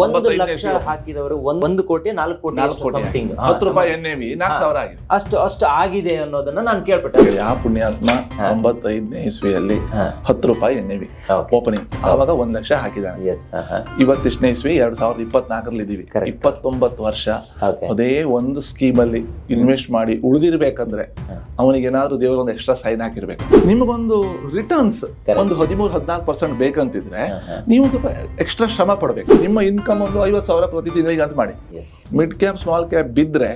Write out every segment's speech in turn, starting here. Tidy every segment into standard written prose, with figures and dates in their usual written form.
1 ಲಕ್ಷ ಹಾಕಿದವರು 1 ಕೋಟಿ 4 ಕೋಟಿ ಸಮಥಿಂಗ್ 10 ರೂಪಾಯಿ ಎನ್ಎವಿ 4000 ಆಗಿದೆ. ಅಷ್ಟು ಆಗಿದೆ ಅನ್ನೋದನ್ನ ನಾನು ಕೇಳ್ಪಟ್ಟೆ. ಆ ಪುಣ್ಯಾತ್ಮ 95ನೇ ಇಸ್ವಿಯಲ್ಲಿ 10 ರೂಪಾಯಿ ಎನ್ಎವಿ ಓಪನಿಂಗ್ ಆವಾಗ 1 ಲಕ್ಷ ಹಾಕಿದ್ದಾನೆ. ಇವತ್ತಿಷ್ಟನೇ ಇಸ್ವಿ 2024 ಇದೀವಿ. 29 ವರ್ಷ ಅದೇ ಒಂದು ಸ್ಕೀಮ್ ಅಲ್ಲಿ ಇನ್ವೆಸ್ಟ್ ಮಾಡಿ ಉಳಿದಿರ್ಬೇಕಂದ್ರೆ ಅವನಿಗೆ ಏನಾದ್ರು ದೇವರು ಒಂದು ಎಕ್ಸ್ಟ್ರಾ ಸೈನ್ ಹಾಕಿರ್ಬೇಕು. ನಿಮಗೊಂದು ರಿಟರ್ನ್ಸ್ ಒಂದು 13-14% ಬೇಕಂತಿದ್ರೆ ನೀವು ಸ್ವಲ್ಪ ಎಕ್ಸ್ಟ್ರಾ ಶ್ರಮ ಪಡ್ಬೇಕು. ನಿಮ್ಮ ಇನ್ಕಮ್ ಒಂದು 50,000 ಪ್ರತಿ ತಿಂಗಳಿಗೆ ಅಂತ ಮಾಡಿ. ಮಿಡ್ ಕ್ಯಾಪ್ ಸ್ಮಾಲ್ ಕ್ಯಾಪ್ ಬಿದ್ರೆ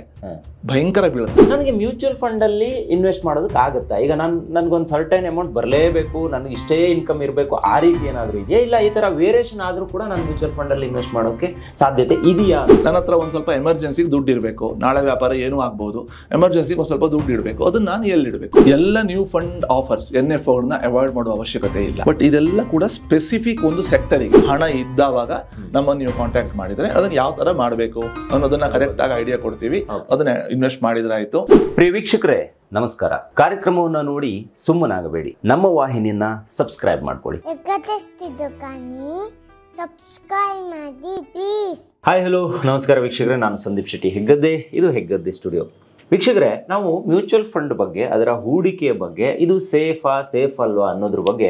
ಭಯಂಕರ ಬೀಳುತ್ತೆ. ನನಗೆ ಮ್ಯೂಚುವಲ್ ಫಂಡ್ ಅಲ್ಲಿ ಇನ್ವೆಸ್ಟ್ ಮಾಡೋದಕ್ಕೆ ಆಗುತ್ತಾ? ಈಗ ನನ್ಗೊಂದು ಸರ್ಟೈನ್ ಅಮೌಂಟ್ ಬರಲೇಬೇಕು, ನನಗೆ ಇಷ್ಟೇ ಇನ್ಕಮ್ ಇರಬೇಕು, ಆ ರೀತಿ ಏನಾದ್ರು ಇದೆಯಾ? ಇಲ್ಲ ಈ ತರ ವೇರಿಯೇಷನ್ ಆದ್ರೂ ಕೂಡ ನಾನು ಮ್ಯೂಚುವಲ್ ಫಂಡ್ ಅಲ್ಲಿ ಇನ್ವೆಸ್ಟ್ ಮಾಡೋಕೆ ಸಾಧ್ಯತೆ ಇದೆಯಾ? ನನ್ನ ಹತ್ರ ಒಂದ್ ಸ್ವಲ್ಪ ಎಮರ್ಜೆನ್ಸಿಗೆ ದುಡ್ಡು ಇರಬೇಕು, ನಾಳೆ ವ್ಯಾಪಾರ ಏನೂ ಆಗ್ಬಹುದು, ಎಮರ್ಜೆನ್ಸಿಗೆ ಒಂದ್ ಸ್ವಲ್ಪ ದುಡ್ಡು ಇಡಬೇಕು, ಅದನ್ನ ನಾನು ಎಲ್ಲಿ ಇಡಬೇಕು? ಎಲ್ಲ ನ್ಯೂ ಫಂಡ್ ಆಫರ್ಸ್ NFO ಗಳನ್ನ ಅವಾಯ್ಡ್ ಮಾಡುವ ಅವಶ್ಯಕತೆ ಇಲ್ಲ. ಬಟ್ ಇದೆಲ್ಲ ಕೂಡ ಸ್ಪೆಸಿಫಿಕ್ ಒಂದು ಸೆಕ್ಟರಿಗೆ ಹಣ ಇದ್ದಾವಾಗ ನಮ್ಮನ್ನು ನೀವು ಕಾಂಟ್ಯಾಕ್ಟ್ ಮಾಡಿದ್ರೆ ಅದನ್ನ ಯಾವ ತರ ಮಾಡಬೇಕು ಅನ್ನೋದನ್ನ ಕರೆಕ್ಟ್ ಆಗಿ ಐಡಿಯಾ ಕೊಡ್ತೀವಿ. ಅದನ್ನ ಇನ್ವೆಸ್ಟ್ ಮಾಡಿದ್ರೆ ಆಯ್ತು. ಪ್ರಿಯ ವೀಕ್ಷಕರೇ ನಮಸ್ಕಾರ. ಕಾರ್ಯಕ್ರಮವನ್ನ ನೋಡಿ ಸುಮ್ಮನಾಗಬೇಡಿ, ನಮ್ಮ ವಾಹಿನಿಯನ್ನ ಸಬ್ಸ್ಕ್ರೈಬ್ ಮಾಡ್ಕೊಳ್ಳಿ. ಹಾಯ್ ಹಲೋ ನಮಸ್ಕಾರ ವೀಕ್ಷಕರೇ, ನಾನು ಸಂದೀಪ್ ಶೆಟ್ಟಿ ಹೆಗ್ಗದ್ದೆ. ಇದು ಹೆಗ್ಗದ್ದೆ ಸ್ಟುಡಿಯೋ. ವೀಕ್ಷಕರೇ, ನಾವು ಮ್ಯೂಚುವಲ್ ಫಂಡ್ ಬಗ್ಗೆ, ಅದರ ಹೂಡಿಕೆಯ ಬಗ್ಗೆ, ಇದು ಸೇಫ್ ಅಲ್ವಾ ಅನ್ನೋದ್ರ ಬಗ್ಗೆ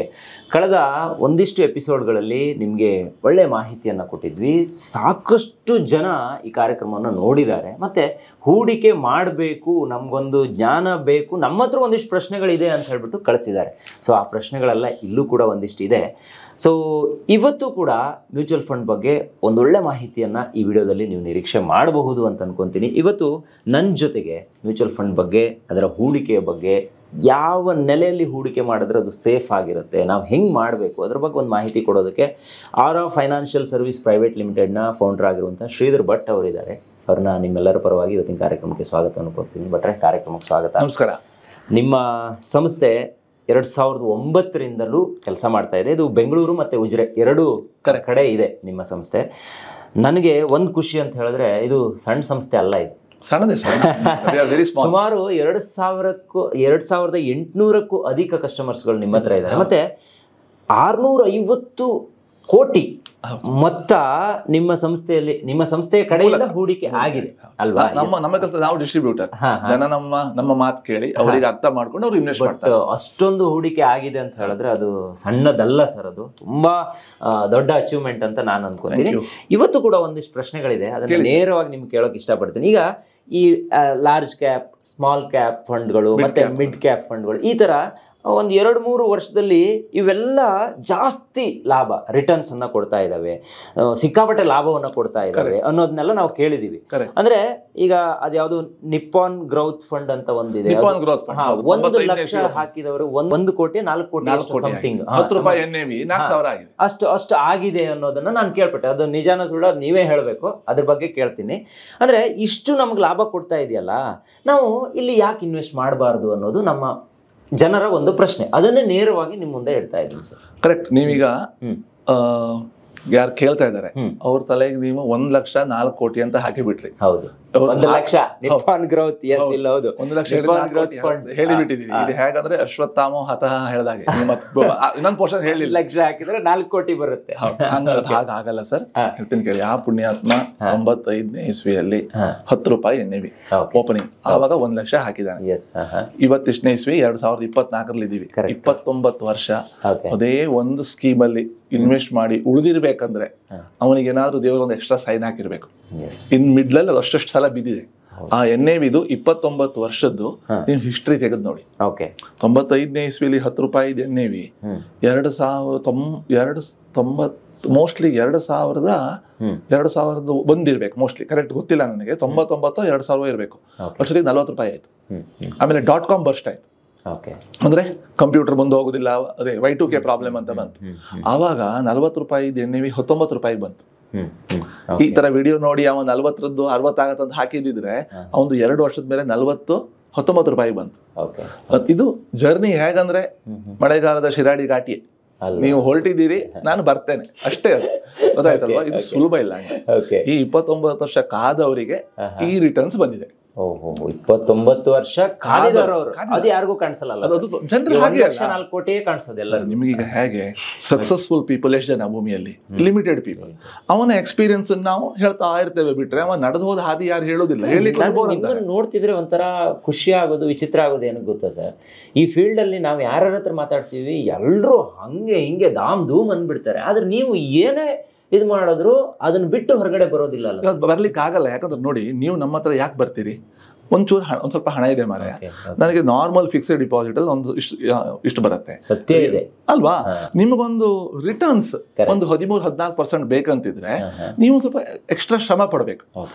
ಕಳೆದ ಒಂದಿಷ್ಟು ಎಪಿಸೋಡ್ಗಳಲ್ಲಿ ನಿಮಗೆ ಒಳ್ಳೆಯ ಮಾಹಿತಿಯನ್ನು ಕೊಟ್ಟಿದ್ವಿ. ಸಾಕಷ್ಟು ಜನ ಈ ಕಾರ್ಯಕ್ರಮವನ್ನು ನೋಡಿದ್ದಾರೆ, ಮತ್ತು ಹೂಡಿಕೆ ಮಾಡಬೇಕು, ನಮಗೊಂದು ಜ್ಞಾನ ಬೇಕು, ನಮ್ಮ ಹತ್ರ ಒಂದಿಷ್ಟು ಪ್ರಶ್ನೆಗಳಿದೆ ಅಂತ ಹೇಳ್ಬಿಟ್ಟು ಕಳಿಸಿದ್ದಾರೆ. ಸೊ ಆ ಪ್ರಶ್ನೆಗಳೆಲ್ಲ ಇಲ್ಲೂ ಕೂಡ ಒಂದಿಷ್ಟು ಇದೆ. ಸೊ ಇವತ್ತು ಕೂಡ ಮ್ಯೂಚುವಲ್ ಫಂಡ್ ಬಗ್ಗೆ ಒಂದೊಳ್ಳೆ ಮಾಹಿತಿಯನ್ನು ಈ ವಿಡಿಯೋದಲ್ಲಿ ನೀವು ನಿರೀಕ್ಷೆ ಮಾಡಬಹುದು ಅಂತ ಅನ್ಕೊತೀನಿ. ಇವತ್ತು ನನ್ನ ಜೊತೆಗೆ ಮ್ಯೂಚುವಲ್ ಫಂಡ್ ಬಗ್ಗೆ, ಅದರ ಹೂಡಿಕೆಯ ಬಗ್ಗೆ, ಯಾವ ನೆಲೆಯಲ್ಲಿ ಹೂಡಿಕೆ ಮಾಡಿದ್ರೆ ಅದು ಸೇಫ್ ಆಗಿರುತ್ತೆ, ನಾವು ಹೆಂಗೆ ಮಾಡಬೇಕು, ಅದ್ರ ಬಗ್ಗೆ ಒಂದು ಮಾಹಿತಿ ಕೊಡೋದಕ್ಕೆ ಆರಾ ಫೈನಾನ್ಷಿಯಲ್ ಸರ್ವಿಸ್ ಪ್ರೈವೇಟ್ ಲಿಮಿಟೆಡ್ನ ಫೌಂಡರ್ ಆಗಿರುವಂಥ ಶ್ರೀಧರ್ ಭಟ್ ಅವರಿದ್ದಾರೆ. ಅವ್ರನ್ನ ನಿಮ್ಮೆಲ್ಲರ ಪರವಾಗಿ ಇವತ್ತಿನ ಕಾರ್ಯಕ್ರಮಕ್ಕೆ ಸ್ವಾಗತವನ್ನು ಕೊಡ್ತೀನಿ. ಭಟ್ರೆ, ಕಾರ್ಯಕ್ರಮಕ್ಕೆ ಸ್ವಾಗತ. ನಮಸ್ಕಾರ. ನಿಮ್ಮ ಸಂಸ್ಥೆ 2009ರಿಂದಲೂ ಕೆಲಸ ಮಾಡ್ತಾ ಇದೆ. ಇದು ಬೆಂಗಳೂರು ಮತ್ತು ಉಜಿರೆ ಎರಡೂ ಕಡೆ ಇದೆ ನಿಮ್ಮ ಸಂಸ್ಥೆ. ನನಗೆ ಒಂದು ಖುಷಿ ಅಂತ ಹೇಳಿದ್ರೆ, ಇದು ಸಣ್ಣ ಸಂಸ್ಥೆ ಅಲ್ಲ, ಇದು ಸುಮಾರು 2,800ಕ್ಕೂ ಅಧಿಕ ಕಸ್ಟಮರ್ಸ್ಗಳು ನಿಮ್ಮ ಹತ್ರ ಇದ್ದಾರೆ. ಮತ್ತೆ 650 ಕೋಟಿ ಮೊತ್ತ ನಿಮ್ಮ ಸಂಸ್ಥೆಯ ಕಡೆಯಿಂದ ಹೂಡಿಕೆ ಆಗಿದೆ ಅಲ್ವಾ? ನಮ್ಮ ಕೆಲಸ ನಾವು ಡಿಸ್ಟ್ರಿಬ್ಯೂಟರ್, ಜನ ನಮ್ಮ ಮಾತು ಕೇಳಿ ಅವರಿಗೆ ಅರ್ಥ ಮಾಡ್ಕೊಂಡು ಅವ್ರು ಇನ್ವೆಸ್ಟ್ ಮಾಡ್ತಾರೆ. ಅಷ್ಟೊಂದು ಹೂಡಿಕೆ ಆಗಿದೆ ಅಂತ ಹೇಳಿದ್ರೆ ಅದು ಸಣ್ಣದಲ್ಲ ಸರ್, ಅದು ತುಂಬಾ ದೊಡ್ಡ ಅಚೀವ್ಮೆಂಟ್ ಅಂತ ನಾನು ಅನ್ಕೊಂತೀನಿ. ಇವತ್ತು ಕೂಡ ಒಂದಿಷ್ಟು ಪ್ರಶ್ನೆಗಳಿದೆ, ಅದನ್ನ ನೇರವಾಗಿ ನಿಮ್ಗೆ ಕೇಳೋಕೆ ಇಷ್ಟಪಡ್ತೀನಿ. ಈಗ ಈ ಲಾರ್ಜ್ ಕ್ಯಾಪ್, ಸ್ಮಾಲ್ ಕ್ಯಾಪ್ ಫಂಡ್ಗಳು ಮತ್ತೆ ಮಿಡ್ ಕ್ಯಾಪ್ ಫಂಡ್ಗಳು, ಈ ತರ ಒಂದು 2-3 ವರ್ಷದಲ್ಲಿ ಇವೆಲ್ಲ ಜಾಸ್ತಿ ಲಾಭ ರಿಟರ್ನ್ಸ್ ಅನ್ನ ಕೊಡ್ತಾ ಇದ್ದಾವೆ, ಸಿಕ್ಕಾಪಟ್ಟೆ ಲಾಭವನ್ನ ಕೊಡ್ತಾ ಇದ್ದಾವೆ ಅನ್ನೋದನ್ನೆಲ್ಲ ನಾವು ಕೇಳಿದೀವಿ. ಅಂದ್ರೆ ಈಗ ಅದ್ಯಾವುದು ನಿಪ್ಪಾನ್ ಗ್ರೋತ್ ಫಂಡ್ ಅಂತ ಒಂದಿದೆ, 1 ಲಕ್ಷ ಹಾಕಿದವರು 1 ಕೋಟಿ 4 ಕೋಟಿ ಸಮಥಿಂಗ್ 10 ರೂಪಾಯಿ ಎನ್ಎವಿ 4000 ಆಗಿದೆ. ಅಷ್ಟು ಆಗಿದೆ ಅನ್ನೋದನ್ನ ನಾನು ಕೇಳ್ಪಟ್ಟೆ. ಅದು ನಿಜಾನ ಸುಳ್ಳು ನೀವೇ ಹೇಳಬೇಕು, ಅದ್ರ ಬಗ್ಗೆ ಕೇಳ್ತೀನಿ. ಅಂದ್ರೆ ಇಷ್ಟು ನಮ್ಗೆ ಲಾಭ ಕೊಡ್ತಾ ಇದೆಯಲ್ಲ, ನಾವು ಇಲ್ಲಿ ಯಾಕೆ ಇನ್ವೆಸ್ಟ್ ಮಾಡಬಾರ್ದು ಅನ್ನೋದು ನಮ್ಮ ಜನರ ಒಂದು ಪ್ರಶ್ನೆ. ಅದನ್ನೇ ನೇರವಾಗಿ ನಿಮ್ಮ ಮುಂದೆ ಇಡ್ತಾ ಇದ್ದೀನಿ ಸರ್. ಕರೆಕ್ಟ್. ನೀವೀಗ ಯಾರು ಕೇಳ್ತಾ ಇದ್ದಾರೆ ಅವ್ರ ತಲೆಗೆ ನೀವು 1,04 ಕೋಟಿ ಅಂತ ಹಾಕಿ ಬಿಟ್ರಿ. ಹೌದು, 1 ಲಕ್ಷ ನಿಪ್ಪಾನ್ ಗ್ರೋತ್. ಎಸ್, ಇಲ್ಲ, ಹೌದು, 1 ಲಕ್ಷ ಹೇಳಿಬಿಟ್ಟಿದೀವಿ. ಇದು ಹೇಗಂದ್ರೆ ಅಶ್ವತ್ಥಾಮ ಹತಃ ಹೇಳ್ದಾಗೆ ಇನ್ನೊಂದು ಪೋರ್ಷನ್ ಹೇಳಿಲ್ಲ. 1 ಲಕ್ಷ ಹಾಕಿದ್ರೆ 4 ಕೋಟಿ ಬರುತ್ತೆ. ಹಾಗಲ್ಲ ಸರ್, ಹೇಳ್ತೀನಿ ಕೇಳಿ. ಆ ಪುಣ್ಯಾತ್ಮ 95ನೇ ಇಸ್ವಿಯಲ್ಲಿ 10 ರೂಪಾಯಿ ಎನ್ಎವಿ ಓಪನಿಂಗ್ ಆವಾಗ 1 ಲಕ್ಷ ಹಾಕಿದ್ದಾನೆ. ಇವತ್ತಿಷ್ಟನೇ ಇಸ್ವಿ 2024 ಇದೀವಿ. 29 ವರ್ಷ ಅದೇ ಒಂದು ಸ್ಕೀಮ್ ಅಲ್ಲಿ ಇನ್ವೆಸ್ಟ್ ಮಾಡಿ ಉಳಿದಿರ್ಬೇಕಂದ್ರೆ ಅವನಿಗೆ ಏನಾದ್ರು ದೇವರು ಒಂದು ಎಕ್ಸ್ಟ್ರಾ ಸೈನ್ ಹಾಕಿರ್ಬೇಕು. ಇನ್ ಮಿಡ್ಲ್ ಅಲ್ಲಿ ಅಷ್ಟು ಸಲ ಬಿದ್ದಿದೆ. ಆ NAV 29 ವರ್ಷದ್ದು ನೀವು ಹಿಸ್ಟ್ರಿ ತೆಗೆದು ನೋಡಿ. 95ನೇ ಇಸ್ವಿಲಿ 10 ರೂಪಾಯಿ NAV 2090 ಮೋಸ್ಟ್ಲಿ 2000 ಬಂದಿರ್ಬೇಕು. ಮೋಸ್ಟ್ಲಿ ಕರೆಕ್ಟ್ ಗೊತ್ತಿಲ್ಲ ನನಗೆ. 99 2000 ಇರಬೇಕು. ವರ್ಷಕ್ಕೆ 40 ರೂಪಾಯಿ ಆಯ್ತು. ಆಮೇಲೆ .com ಬರ್ಸ್ಟ್ ಆಯ್ತು. ಅಂದ್ರೆ ಕಂಪ್ಯೂಟರ್ ಮುಂದೆ ಹೋಗುದಿಲ್ಲ, ಅದೇ Y2K ಪ್ರಾಬ್ಲಮ್ ಅಂತ ಬಂತು. ಆವಾಗ 40 ರೂಪಾಯಿ NAV 19 ರೂಪಾಯಿ ಬಂತು. ಈ ತರ ವಿಡಿಯೋ ನೋಡಿ ಅವ 40ರದ್ದು 60 ಆಗತ್ತಂತ ಹಾಕಿದ್ರೆ ಅವನು 2 ವರ್ಷದ ಮೇಲೆ 19 ರೂಪಾಯಿ ಬಂತು. ಇದು ಜರ್ನಿ ಹೇಗಂದ್ರೆ ಮಳೆಗಾಲದ ಶಿರಾಡಿ ಘಾಟಿ. ನೀವು ಹೊರಟಿದ್ದೀರಿ, ನಾನು ಬರ್ತೇನೆ ಅಷ್ಟೇ. ಅದು ಗೊತ್ತಾಯ್ತಲ್ವಾ? ಇದು ಸುಲಭ ಇಲ್ಲ. ಈ 29 ವರ್ಷ ಕಾದವರಿಗೆ ಈ ರಿಟರ್ನ್ಸ್ ಬಂದಿದೆ. ಓಹೋ 29 ವರ್ಷ ಕಾದಿದಾರವರು, ಅದು ಯಾರಿಗೂ ಕಾಣಿಸಲ್ಲ. ಜನರು ಹಾಗೆ 4 ಕೋಟಿಯೇ ಕಾಣಿಸೋದು ಎಲ್ಲ. ನಿಮಗೀಗ ಹೇಗೆ ಸಕ್ಸಸ್ಫುಲ್ ಪೀಪಲ್ ಎಷ್ಟು ಜನ ಭೂಮಿಯಲ್ಲಿ, ಲಿಮಿಟೆಡ್ ಪೀಪಲ್. ಅವನ ಎಕ್ಸ್ಪೀರಿಯನ್ಸ್ ನಾವು ಹೇಳ್ತಾ ಇರ್ತೇವೆ, ಬಿಟ್ರೆ ಅವ ನಡೆದು ಹೋದ ಹಾದಿ ಯಾರು ಹೇಳೋದಿಲ್ಲ. ನಿಮ್ಮನ್ನು ನೋಡ್ತಿದ್ರೆ ಒಂಥರ ಖುಷಿ ಆಗೋದು, ವಿಚಿತ್ರ ಆಗೋದು ಏನಕ್ಕೆ ಗೊತ್ತಾ ಸರ್, ಈ ಫೀಲ್ಡ್ ಅಲ್ಲಿ ನಾವು ಯಾರ ಹತ್ರ ಮಾತಾಡ್ತೀವಿ ಎಲ್ಲರೂ ಹಂಗೆ ಹಿಂಗೆ ಧಾಮ್ ಧೂಮ್ ಅಂದ್ಬಿಡ್ತಾರೆ. ಆದ್ರೆ ನೀವು ಏನೇ ಇದು ಮಾಡಿದ್ರು ಅದನ್ನ ಬಿಟ್ಟು ಹೊರಗಡೆ ಬರೋದಿಲ್ಲ ಅಲ್ಲ. ಬರ್ಲಿಕ್ಕೆ ಆಗಲ್ಲ. ಯಾಕಂದ್ರೆ ನೋಡಿ, ನೀವು ನಮ್ಮ ಹತ್ರ ಯಾಕೆ ಬರ್ತೀರಿ, ಒಂದ್ ಸ್ವಲ್ಪ ಹಣ ಇದೆ ಮಾರಾಯ, ನನಗೆ ನಾರ್ಮಲ್ ಫಿಕ್ಸ್ಡ್ ಡಿಪಾಸಿಟ್ ಅಲ್ಲಿ ಒಂದು ಇಷ್ಟು ಬರುತ್ತೆ, ಸತ್ಯ ಇದೆ ಅಲ್ವಾ, ನಿಮಗೊಂದು ರಿಟರ್ನ್ಸ್ ಒಂದು 13-14% ಬೇಕಂತಿದ್ರೆ ನೀವು ಸ್ವಲ್ಪ ಎಕ್ಸ್ಟ್ರಾ ಶ್ರಮ ಪಡಬೇಕು.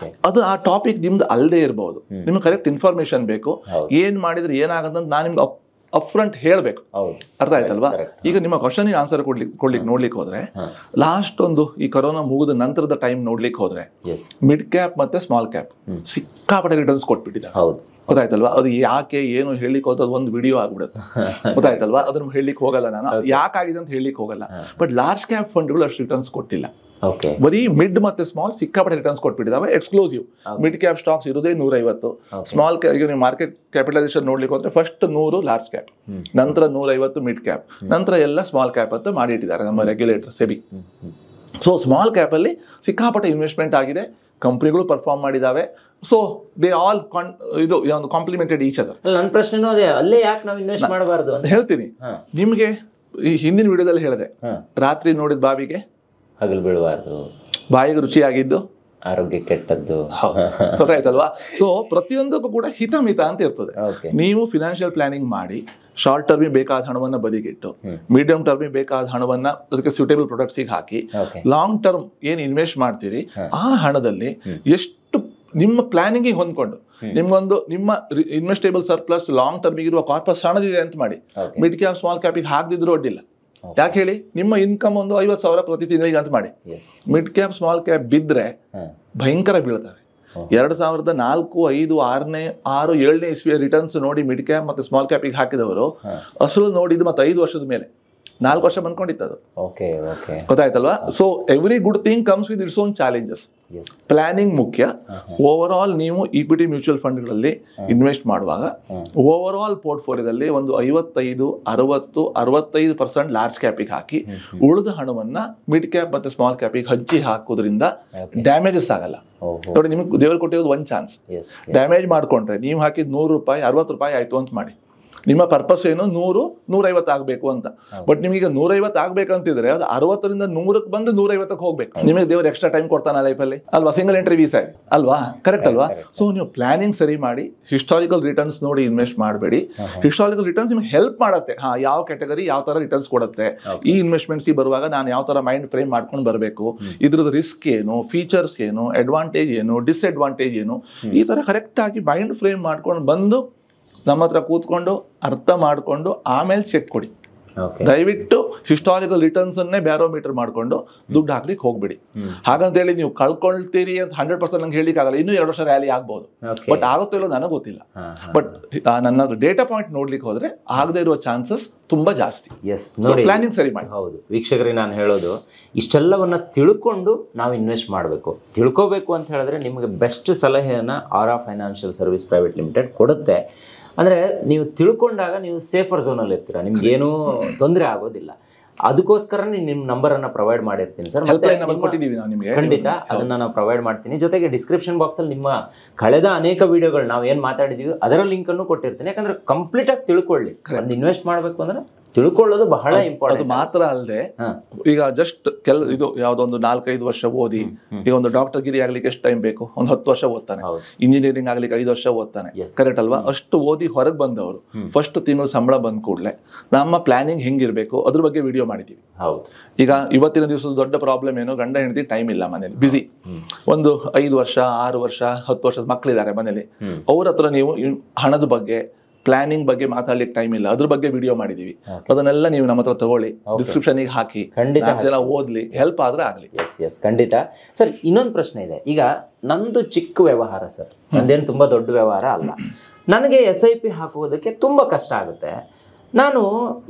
ಅದು ಆ ಟಾಪಿಕ್ ನಿಮ್ದು ಅಲ್ಲದೆ ಇರಬಹುದು. ನಿಮ್ಗೆ ಕರೆಕ್ಟ್ ಇನ್ಫಾರ್ಮೇಶನ್ ಬೇಕು, ಏನ್ ಮಾಡಿದ್ರೆ ಏನಾಗದಂತ ನಾನು ನಿಮ್ಗೆ ಅಪ್ಫ್ರಂಟ್ ಹೇಳ್ಬೇಕು. ಅರ್ಥ ಆಯ್ತಲ್ವಾ? ಈಗ ನಿಮ್ಮ ಕ್ವಶನ್ ಆನ್ಸರ್ ಕೊಡ್ಲಿಕ್ಕೆ ನೋಡ್ಲಿಕ್ಕೆ ಹೋದ್ರೆ, ಲಾಸ್ಟ್ ಒಂದು ಈ ಕೊರೋನಾ ಮುಗಿದ ನಂತರದ ಟೈಮ್ ನೋಡ್ಲಿಕ್ಕೆ ಹೋದ್ರೆ ಮಿಡ್ ಕ್ಯಾಪ್ ಮತ್ತೆ ಸ್ಮಾಲ್ ಕ್ಯಾಪ್ ಸಿಕ್ಕಾಪಟ್ಟೆ ರಿಟರ್ನ್ಸ್ ಕೊಟ್ಬಿಟ್ಟಿದ್ದಾರೆ. ಗೊತ್ತಾಯ್ತಲ್ವಾ? ಅದು ಯಾಕೆ ಏನು ಹೇಳಿಕ್ ಹೋದ ಒಂದು ವಿಡಿಯೋ ಆಗ್ಬಿಡುತ್ತೆ. ಗೊತ್ತಾಯ್ತಲ್ವಾ? ಅದನ್ನ ಹೇಳಿಕ್ ಹೋಗಲ್ಲ ನಾನು, ಯಾಕಾಗಿದೆ ಅಂತ ಹೇಳಿಕ್ ಹೋಗಲ್ಲ. ಬಟ್ ಲಾರ್ಜ್ ಕ್ಯಾಪ್ ಫಂಡ್ಗಳು ಅಷ್ಟು ರಿಟರ್ನ್ಸ್ ಕೊಟ್ಟಿಲ್ಲ. ಬರೀ ಮಿಡ್ ಮತ್ತೆ ಸ್ಮಾಲ್ ಸಿಕ್ಕಾಪಟ್ಟೆ ರಿಟರ್ನ್ಸ್ ಕೊಟ್ಬಿಟ್ಟಿದ್ದಾವೆ. ಎಕ್ಸ್ಕ್ಲೂಸಿವ್ ಮಿಡ್ ಕ್ಯಾಪ್ ಸ್ಟಾಕ್ಸ್ ಇರೋದೇ 150, ಸ್ಮಾಲ್ ಕ್ಯಾಪ್. ಈಗ ನೀವು ಮಾರ್ಕೆಟ್ ಕ್ಯಾಪಿಟಲೈಸೇಷನ್ ನೋಡ್ಲಿಕ್ಕೆ ಹೋದ್ರೆ ಫಸ್ಟ್ 100 ಲಾರ್ಜ್ ಕ್ಯಾಪ್, ನಂತರ 150 ಮಿಡ್ ಕ್ಯಾಪ್, ನಂತರ ಎಲ್ಲ ಸ್ಮಾಲ್ ಕ್ಯಾಪ್ ಅಂತ ಮಾಡಿಟ್ಟಿದ್ದಾರೆ ನಮ್ಮ regulator SEBI. So small cap ಅಲ್ಲಿ ಸಿಕ್ಕಾಪಟ್ಟೆ ಇನ್ವೆಸ್ಟ್ಮೆಂಟ್ ಆಗಿದೆ, ಕಂಪ್ನಿಗಳು ಪರ್ಫಾರ್ಮ್ ಮಾಡಿದಾವೆ. ಸೊ ದೇ ಆಲ್ ಇದು ಕಾಂಪ್ಲಿಮೆಂಟೆಡ್ ಈಚ್ ಅದರ್. ನನ್ನ ಪ್ರಶ್ನೆನೂ ಅದೇ, ಅಲ್ಲೇ ಯಾಕೆ ನಾವು ಇನ್ವೆಸ್ಟ್ ಮಾಡಬಾರ್ದು ಅಂತ ಹೇಳ್ತೀನಿ. ನಿಮ್ಗೆ ಈ ಹಿಂದಿನ ವಿಡಿಯೋದಲ್ಲಿ ಹೇಳಿದೆ, ರಾತ್ರಿ ನೋಡಿದ ಬಾವಿಗೆ ಹಗಲು ಬೀಳಬಾರ್ದು, ಬಾಯಿಗೆ ರುಚಿಯಾಗಿದ್ದು ಆರೋಗ್ಯ ಕೆಟ್ಟದ್ದು. ಗೊತ್ತಾಯ್ತಲ್ವಾ? ಸೊ ಪ್ರತಿಯೊಂದಕ್ಕೂ ಕೂಡ ಹಿತಮಿತ ಅಂತ ಇರ್ತದೆ. ನೀವು ಫಿನಾನ್ಷಿಯಲ್ ಪ್ಲಾನಿಂಗ್ ಮಾಡಿ ಶಾರ್ಟ್ ಟರ್ಮಿಗೆ ಬೇಕಾದ ಹಣವನ್ನ ಬದಿಗಿಟ್ಟು, ಮೀಡಿಯಂ ಟರ್ಮಿಗೆ ಬೇಕಾದ ಹಣವನ್ನ ಅದಕ್ಕೆ ಸೂಟೇಬಲ್ ಪ್ರಾಡಕ್ಟ್ಸಿಗೆ ಹಾಕಿ, ಲಾಂಗ್ ಟರ್ಮ್ ಏನ್ ಇನ್ವೆಸ್ಟ್ ಮಾಡ್ತೀರಿ ಆ ಹಣದಲ್ಲಿ ಎಷ್ಟು ನಿಮ್ಮ ಪ್ಲಾನಿಂಗ್ ಹೊಂದ್ಕೊಂಡು ನಿಮ್ಗೊಂದು ನಿಮ್ಮ ಇನ್ವೆಸ್ಟೇಬಲ್ ಸರ್ಪ್ಲಸ್ ಲಾಂಗ್ ಟರ್ಮಿಗೆ ಇರುವ ಕಾರ್ಪಸ್ ಹಣದಿದೆ ಅಂತ ಮಾಡಿ. ಮಿಡ್ ಕ್ಯಾಪ್ ಸ್ಮಾಲ್ ಕ್ಯಾಪಿಗೆ ಹಾಕದಿದ್ರು ಅಡ್ಡಿಲ್ಲ. ಯಾಕೆ ಹೇಳಿ, ನಿಮ್ಮ ಇನ್ಕಮ್ ಒಂದು 50,000 ಪ್ರತಿ ತಿಂಗಳಿಗೆ ಅಂತ ಮಾಡಿ. ಮಿಡ್ ಕ್ಯಾಪ್ ಸ್ಮಾಲ್ ಕ್ಯಾಪ್ ಬಿದ್ರೆ ಭಯಂಕರ ಬೀಳ್ತವೆ. 2004, 5, 6ನೇ 6, 7ನೇ ಇಸ್ವಿಯ ರಿಟರ್ನ್ಸ್ ನೋಡಿ ಮಿಡ್ ಕ್ಯಾಪ್ ಮತ್ತೆ ಸ್ಮಾಲ್ ಕ್ಯಾಪಿಗೆ ಹಾಕಿದವರು ಅಸಲು ನೋಡಿದ್ದು ಮತ್ತೆ 5 ವರ್ಷದ ಮೇಲೆ 4 ವರ್ಷ ಬಂದ್ಕೊಂಡಿತ್ತು. ಗೊತ್ತಾಯ್ತಲ್ವಾ? So every good thing comes with its own challenges. Planning ಮುಖ್ಯ. ಓವರ್ ಆಲ್ ನೀವು ಈಕ್ವಿಟಿ ಮ್ಯೂಚುವಲ್ ಫಂಡ್ಗಳಲ್ಲಿ ಇನ್ವೆಸ್ಟ್ ಮಾಡುವಾಗ ಓವರ್ ಆಲ್ ಪೋರ್ಟ್ಫೋಲಿಯೋದಲ್ಲಿ ಒಂದು 55, 60, 65% ಲಾರ್ಜ್ ಕ್ಯಾಪಿಗೆ ಹಾಕಿ, ಉಳಿದ ಹಣವನ್ನ ಮಿಡ್ ಕ್ಯಾಪ್ ಮತ್ತೆ ಸ್ಮಾಲ್ ಕ್ಯಾಪಿಗೆ ಹಂಚಿ ಹಾಕೋದ್ರಿಂದ ಡ್ಯಾಮೇಜಸ್ ಆಗಲ್ಲ. ನೋಡಿ, ನಿಮ್ಗೆ ದೇವರು ಕೊಟ್ಟಿರೋದು ಒಂದು ಚಾನ್ಸ್. ಡ್ಯಾಮೇಜ್ ಮಾಡ್ಕೊಂಡ್ರೆ ನೀವು ಹಾಕಿದ್ 100 ರೂಪಾಯಿ 60 ರೂಪಾಯಿ ಆಯ್ತು ಅಂತ ಮಾಡಿ. ನಿಮ್ಮ ಪರ್ಪಸ್ ಏನು 100, 150 ಆಗ್ಬೇಕು ಅಂತ. ಬಟ್ ನಿಮ್ಗೆ 150 ಆಗ್ಬೇಕಂತಿದ್ರೆ ಅದು 60ರಿಂದ 100ಕ್ಕೆ ಬಂದು 150ಕ್ಕೆ ಹೋಗ್ಬೇಕು. ನಿಮಗೆ ದೇವರು ಎಕ್ಸ್ಟ್ರಾ ಟೈಮ್ ಕೊಡ್ತಾನ ಲೈಫಲ್ಲಿ ಅಲ್ವಾ? ಸಿಂಗಲ್ ಎಂಟ್ರಿ ವೀಸಾ ಅಲ್ವಾ? ಕರೆಕ್ಟ್ ಅಲ್ವಾ? ಸೊ ನೀವು ಪ್ಲಾನಿಂಗ್ ಸರಿ ಮಾಡಿ, ಹಿಸ್ಟಾರಿಕಲ್ ರಿಟರ್ನ್ಸ್ ನೋಡಿ ಇನ್ವೆಸ್ಟ್ ಮಾಡಬೇಡಿ. ಹಿಸ್ಟಾರಿಕಲ್ ರಿಟರ್ನ್ಸ್ ನಿಮ್ಗೆ ಹೆಲ್ಪ್ ಮಾಡುತ್ತೆ. ಯಾವ ಕ್ಯಾಟಗರಿ ಯಾವ ತರ ರಿಟರ್ನ್ಸ್ ಕೊಡುತ್ತೆ, ಈ ಇನ್ವೆಸ್ಟ್ಮೆಂಟ್ಸ್ ಬರುವಾಗ ನಾನು ಯಾವ ತರ ಮೈಂಡ್ ಫ್ರೇಮ್ ಮಾಡ್ಕೊಂಡು ಬರಬೇಕು, ಇದ್ರದ್ದು ರಿಸ್ಕ್ ಏನು, ಫೀಚರ್ಸ್ ಏನು, ಅಡ್ವಾಂಟೇಜ್ ಏನು, ಡಿಸ್ಅಡ್ವಾಂಟೇಜ್ ಏನು, ಈ ತರ ಕರೆಕ್ಟ್ ಆಗಿ ಮೈಂಡ್ ಫ್ರೇಮ್ ಮಾಡ್ಕೊಂಡು ಬಂದು ನಮ್ಮ ಹತ್ರ ಕೂತ್ಕೊಂಡು ಅರ್ಥ ಮಾಡಿಕೊಂಡು ಆಮೇಲೆ ಚೆಕ್ ಕೊಡಿ. ದಯವಿಟ್ಟು ಹಿಸ್ಟಾರಿಕಲ್ ರಿಟರ್ನ್ಸ್ ಅನ್ನೇ ಬ್ಯಾರೋಮೀಟರ್ ಮಾಡ್ಕೊಂಡು ದುಡ್ಡು ಹಾಕ್ಲಿಕ್ಕೆ ಹೋಗ್ಬಿಡಿ. ಹಾಗಂತೇಳಿ ನೀವು ಕಳ್ಕೊಳ್ತೀರಿ ಅಂತ 100% ನಂಗೆ ಹೇಳಿಕ್ ಆಗಲ್ಲ. ಇನ್ನೂ 2 ವರ್ಷ ರ್ಯಾಲಿ ಆಗ್ಬಹುದು, ಬಟ್ ಆಗುತ್ತೋ ಇಲ್ಲೋ ನನಗೆ ಗೊತ್ತಿಲ್ಲ. ಬಟ್ ನನ್ನ ಡೇಟಾ ಪಾಯಿಂಟ್ ನೋಡ್ಲಿಕ್ಕೆ ಹೋದ್ರೆ ಆಗದೆ ಇರುವ ಚಾನ್ಸಸ್ ತುಂಬಾ ಜಾಸ್ತಿ. ಪ್ಲಾನಿಂಗ್ ಸರಿ ಮಾಡಿ. ಹೌದು ವೀಕ್ಷಕರಿಗೆ ನಾನು ಹೇಳೋದು, ಇಷ್ಟೆಲ್ಲವನ್ನ ತಿಳ್ಕೊಂಡು ನಾವು ಇನ್ವೆಸ್ಟ್ ಮಾಡಬೇಕು. ತಿಳ್ಕೋಬೇಕು ಅಂತ ಹೇಳಿದ್ರೆ ನಿಮಗೆ ಬೆಸ್ಟ್ ಸಲಹೆಯನ್ನು ಆರಾ ಫೈನಾನ್ಷಿಯಲ್ ಸರ್ವಿಸ್ ಪ್ರೈವೇಟ್ ಲಿಮಿಟೆಡ್ ಕೊಡುತ್ತೆ. ಅಂದರೆ ನೀವು ತಿಳ್ಕೊಂಡಾಗ ನೀವು ಸೇಫರ್ ಝೋನಲ್ಲಿ ಇರ್ತೀರ, ನಿಮ್ಗೇನೂ ತೊಂದರೆ ಆಗೋದಿಲ್ಲ. ಅದಕ್ಕೋಸ್ಕರ ನಿಮ್ಮ ನಂಬರನ್ನು ಪ್ರೊವೈಡ್ ಮಾಡಿರ್ತೀನಿ ಸರ್. ಖಂಡಿತ ಅದನ್ನು ನಾವು ಪ್ರೊವೈಡ್ ಮಾಡ್ತೀನಿ. ಜೊತೆಗೆ ಡಿಸ್ಕ್ರಿಪ್ಷನ್ ಬಾಕ್ಸಲ್ಲಿ ನಿಮ್ಮ ಕಳೆದ ಅನೇಕ ವಿಡಿಯೋಗಳು ನಾವು ಏನು ಮಾತಾಡಿದ್ದೀವಿ ಅದರ ಲಿಂಕನ್ನು ಕೊಟ್ಟಿರ್ತೀನಿ. ಯಾಕಂದರೆ ಕಂಪ್ಲೀಟಾಗಿ ತಿಳ್ಕೊಳ್ಳಿ. ಒಂದು ಇನ್ವೆಸ್ಟ್ ಮಾಡಬೇಕು ಅಂದರೆ ತಿಳ್ಕೊಳ್ಳೋದು ಬಹಳ ಇಂಪಾರ್ಟೆಂಟ್. ಅದು ಮಾತ್ರ ಅಲ್ಲದೆ, ಈಗ ಜಸ್ಟ್ ಇದು ಯಾವ್ದೊಂದು 4-5 ವರ್ಷ ಓದಿ, ಈಗ ಒಂದು ಡಾಕ್ಟರ್ ಗಿರಿ ಆಗ್ಲಿಕ್ಕೆ ಎಷ್ಟು ಟೈಮ್ ಬೇಕು? ಒಂದು 10 ವರ್ಷ ಓದ್ತಾನೆ. ಇಂಜಿನಿಯರಿಂಗ್ ಆಗ್ಲಿಕ್ಕೆ 5 ವರ್ಷ ಓದ್ತಾನೆ. ಕರೆಕ್ಟ್ ಅಲ್ವಾ? ಅಷ್ಟು ಓದಿ ಹೊರಗೆ ಬಂದವರು ಫಸ್ಟ್ ತಿಂಗಳು ಸಂಬಳ ಬಂದ ಕೂಡಲೇ ನಮ್ಮ ಪ್ಲಾನಿಂಗ್ ಹೆಂಗಿರ್ಬೇಕು ಅದ್ರ ಬಗ್ಗೆ ವಿಡಿಯೋ ಮಾಡಿದೀವಿ. ಹೌದು. ಈಗ ಇವತ್ತಿನ ದಿವಸದ ದೊಡ್ಡ ಪ್ರಾಬ್ಲಮ್ ಏನು, ಗಂಡ ಹೆಂಡತಿ ಟೈಮ್ ಇಲ್ಲ ಮನೇಲಿ, ಬಿಸಿ. ಒಂದು 5 ವರ್ಷ 6 ವರ್ಷ 10 ವರ್ಷದ ಮಕ್ಕಳಿದ್ದಾರೆ ಮನೇಲಿ. ಅವ್ರ ಹತ್ರ ನೀವು ಹಣದ ಬಗ್ಗೆ ಪ್ಲಾನಿಂಗ್ ಬಗ್ಗೆ ಮಾತಾಡ್ಲಿಕ್ಕೆ ಟೈಮ್ ಇಲ್ಲ, ಅದ್ರ ಬಗ್ಗೆ ವಿಡಿಯೋ ಮಾಡಿದೀವಿ. ಅದನ್ನೆಲ್ಲ ನೀವು ನಮ್ಮ ಹತ್ರ ತಗೊಳ್ಳಿ, ಡಿಸ್ಕ್ರಿಪ್ಷನ್ ಹಾಕಿ, ಖಂಡಿತ ಜನ ಓದ್ಲಿ, ಹೆಲ್ಪ್ ಆದ್ರೆ ಆಗ್ಲಿ. ಎಸ್ ಖಂಡಿತ ಸರ್. ಇನ್ನೊಂದು ಪ್ರಶ್ನೆ ಇದೆ. ಈಗ ನಂದು ಚಿಕ್ಕ ವ್ಯವಹಾರ ಸರ್, ನಂದೇನು ತುಂಬಾ ದೊಡ್ಡ ವ್ಯವಹಾರ ಅಲ್ಲ. ನನಗೆ SIP ಹಾಕುವುದಕ್ಕೆ ತುಂಬಾ ಕಷ್ಟ ಆಗುತ್ತೆ. ನಾನು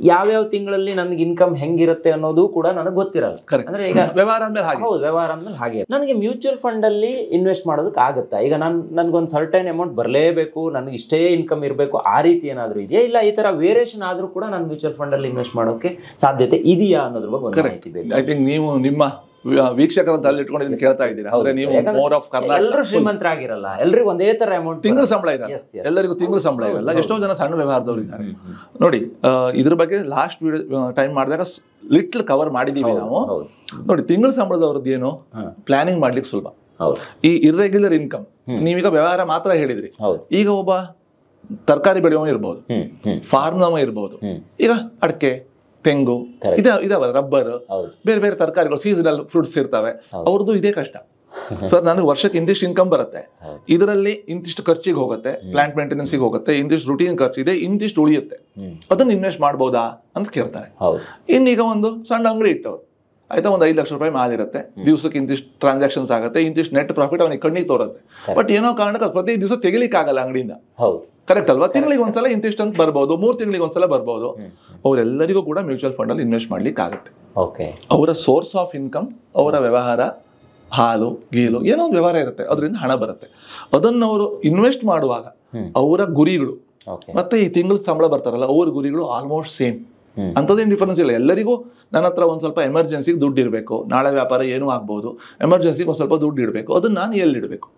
ಯಾವ್ಯಾವ ತಿಂಗಳಲ್ಲಿ ನನಗೆ ಇನ್ಕಮ್ ಹೆಂಗಿರುತ್ತೆ ಅನ್ನೋದು ಕೂಡ ನನಗೆ ಗೊತ್ತಿರಲ್ಲ. ಅಂದ್ರೆ ಈಗ ವ್ಯವಹಾರ ಅಂದ್ಮೇಲೆ ಹಾಗೆ, ಹೌದು, ವ್ಯವಹಾರ ಅಂದ್ಮೇಲೆ ಹಾಗೆ. ನನಗೆ ಮ್ಯೂಚುವಲ್ ಫಂಡ್ ಅಲ್ಲಿ ಇನ್ವೆಸ್ಟ್ ಮಾಡೋದಕ್ಕೆ ಆಗುತ್ತಾ? ಈಗ ನನ್ಗೊಂದು ಸರ್ಟೈನ್ ಅಮೌಂಟ್ ಬರಲೇಬೇಕು, ನನಗೆ ಇಷ್ಟೇ ಇನ್ಕಮ್ ಇರಬೇಕು, ಆ ರೀತಿ ಏನಾದರೂ ಇದೆಯಾ? ಇಲ್ಲ ಈ ತರ ವೇರಿಯೇಷನ್ ಆದ್ರೂ ಕೂಡ ನಾನು ಮ್ಯೂಚುವಲ್ ಫಂಡ್ ಅಲ್ಲಿ ಇನ್ವೆಸ್ಟ್ ಮಾಡೋಕೆ ಸಾಧ್ಯತೆ ಇದೆಯಾ ಅನ್ನೋದ್ರ ಬಗ್ಗೆ ಒಂದು ಮಾಹಿತಿ ಬೇಕು. ಐ ಥಿಂಕ್ ನೀವು ನಿಮ್ಮ ವೀಕ್ಷಕರಂತ ಅಲ್ಲಿ ಇಟ್ಕೊಂಡು ಇದನ್ನ ಕೇಳ್ತಾ ಇದ್ದೀರಾ. ಅಂದ್ರೆ ನೀವು ಮೋರ್ ಆಫ್ ಕರ್ನಾಟಕ, ಎಲ್ಲರೂ ಶ್ರೀಮಂತರಾಗಿರಲ್ಲ, ಎಲ್ರಿಗೂ ಒಂದೇ ತರ ಅಮೌಂಟ್, ತಿಂಗಳ ಸಂಬಳ ಇದೆ, ಎಲ್ಲರಿಗೂ ತಿಂಗಳ ಸಂಬಳ ಇರಲ್ಲ. ಎಷ್ಟೋ ಜನ ಸಣ್ಣ ವ್ಯವಹಾರದವ್ರು ಇದ್ದಾರೆ. ನೋಡಿ, ಇದ್ರ ಬಗ್ಗೆ ಲಾಸ್ಟ್ ವಿಡಿಯೋ ಟೈಮ್ ಮಾಡಿದಾಗ ಲಿಟ್ಲ್ ಕವರ್ ಮಾಡಿದೀವಿ ನಾವು. ನೋಡಿ, ತಿಂಗಳ ಸಂಬಳದವ್ರದ್ದು ಏನು ಪ್ಲಾನಿಂಗ್ ಮಾಡ್ಲಿಕ್ಕೆ ಸುಲಭ. ಈ ಇರ್ರೆಗ್ಯುಲರ್ ಇನ್ಕಮ್, ನೀವೀಗ ವ್ಯವಹಾರ ಮಾತ್ರ ಹೇಳಿದ್ರಿ. ಈಗ ಒಬ್ಬ ತರಕಾರಿ ಬೆಳೆಯುವ ಇರ್ಬೋದು, ಫಾರ್ಮ್ನವ ಇರ್ಬೋದು, ಈಗ ಅಡಕೆ, ತೆಂಗು ಇದಾವಲ್ಲ, ರಬ್ಬರ್, ಬೇರೆ ಬೇರೆ ತರಕಾರಿಗಳು, ಸೀಸನಲ್ ಫ್ರೂಟ್ಸ್ ಇರ್ತವೆ. ಅವ್ರದ್ದು ಇದೇ ಕಷ್ಟ. ಸರ್, ನನಗೆ ವರ್ಷಕ್ಕೆ ಇಂತಿಷ್ಟು ಇನ್ಕಮ್ ಬರುತ್ತೆ, ಇದರಲ್ಲಿ ಇಂತಿಷ್ಟು ಖರ್ಚಿಗೆ ಹೋಗುತ್ತೆ, ಪ್ಲಾಂಟ್ ಮೇಂಟೆನೆನ್ಸ್ಗೆ ಹೋಗುತ್ತೆ, ಇಂತಿಷ್ಟು ರೂಟೀನ್ ಖರ್ಚಿದೆ, ಇಂತಿಷ್ಟು ಉಳಿಯುತ್ತೆ, ಅದನ್ನ ಇನ್ವೆಸ್ಟ್ ಮಾಡ್ಬೋದಾ ಅಂತ ಕೇಳ್ತಾರೆ. ಇನ್ನೀಗ ಒಂದು ಸಣ್ಣ ಅಂಗಡಿ ಇಟ್ಟವ್ರು, ಆಯ್ತಾ, ಒಂದು 5 ಲಕ್ಷ ರೂಪಾಯಿ ಮಾಲಿರುತ್ತೆ, ದಿವಸಕ್ಕೆ ಇಂತಿಷ್ಟು ಟ್ರಾನ್ಸಾಕ್ಷನ್ಸ್ ಆಗುತ್ತೆ, ಇಂತಿಷ್ಟು ನೆಟ್ ಪ್ರಾಫಿಟ್ ಅವನಿಗೆ ಕಣ್ಣಿಗೆ ತೋರುತ್ತೆ. ಬಟ್ ಏನೋ ಕಾರಣಕ್ಕೆ ಪ್ರತಿ ದಿವಸ ತೆಗಿಲಿಕ್ಕೆ ಆಗಲ್ಲ ಅಂಗಡಿಯಿಂದ. ಕರೆಕ್ಟ್ ಅಲ್ವಾ? ತಿಂಗಳಿಗೆ ಒಂದ್ಸಲ ಇಂತಿಷ್ಟು ಅಂತ ಬರ್ಬೋದು, 3 ತಿಂಗಳಿಗೆ ಒಂದ್ಸಲ ಬರ್ಬೋದು. ಅವರೆಲ್ಲರಿಗೂ ಕೂಡ ಮ್ಯೂಚುವಲ್ ಫಂಡ್ ಅಲ್ಲಿ ಇನ್ವೆಸ್ಟ್ ಮಾಡ್ಲಿಕ್ಕೆ ಆಗುತ್ತೆ. ಅವರ ಸೋರ್ಸ್ ಆಫ್ ಇನ್ಕಮ್, ಅವರ ವ್ಯವಹಾರ, ಹಾಲು ಗೀಲು ಏನೋ ಒಂದು ವ್ಯವಹಾರ ಇರುತ್ತೆ, ಅದರಿಂದ ಹಣ ಬರುತ್ತೆ. ಅದನ್ನ ಅವರು ಇನ್ವೆಸ್ಟ್ ಮಾಡುವಾಗ ಅವರ ಗುರಿಗಳು ಮತ್ತೆ ಈ ತಿಂಗಳ ಸಂಬಳ ಬರ್ತಾರಲ್ಲ, ಅವ್ರ ಗುರಿಗಳು ಆಲ್ಮೋಸ್ಟ್ ಸೇಮ್. ಅಂಥದ್ದೇನು ಡಿಫರೆನ್ಸ್ ಇಲ್ಲ. ಎಲ್ಲರಿಗೂ ನನ್ನ ಹತ್ರ ಒಂದು ಸ್ವಲ್ಪ ಎಮರ್ಜೆನ್ಸಿಗೆ ದುಡ್ಡು ಇರಬೇಕು, ನಾಳೆ ವ್ಯಾಪಾರ ಏನೂ ಆಗ್ಬೋದು, ಎಮರ್ಜೆನ್ಸಿಗೆ ಒಂದು ಸ್ವಲ್ಪ ದುಡ್ಡು ಇಡಬೇಕು, ಅದನ್ನ ನಾನು ಎಲ್ಲಿಡಬೇಕು?